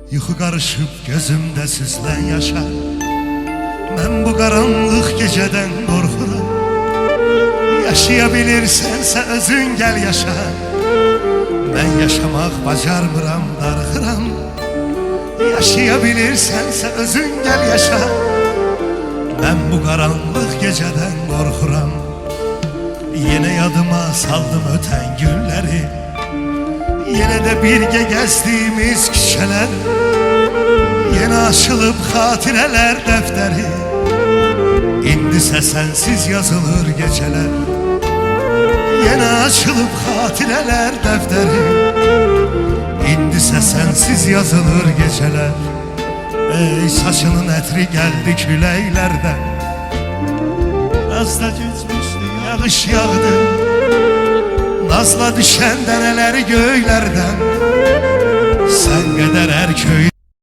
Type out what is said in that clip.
Yuxu qarışıb gözümdə süzlən yaşa. Mən bu qaranlıq gecədən qorxuram. Yaşaya bilirsənsə özün gəl yaşa. Mən yaşamaq bacarmıram, darıxıram. Yaşaya bilirsənsə özün gəl yaşa. Mən bu qaranlıq gecədən qorxuram. Yenə yadıma saldım ötən günləri. Yenə də birgə gəzdiyimiz küçələr. Yenə açılıb xatirələr dəftəri. İndisə sənsiz yazılır gecələr. Yenə açılıb xatirələr dəftəri. İndisə sənsiz yazılır gecələr. Ey saçının ətri gəldi küləklərdən. Az da gücmüşdü, yağış yağdı. Nazla düşən dənələri göylərdən. Sən qədər hər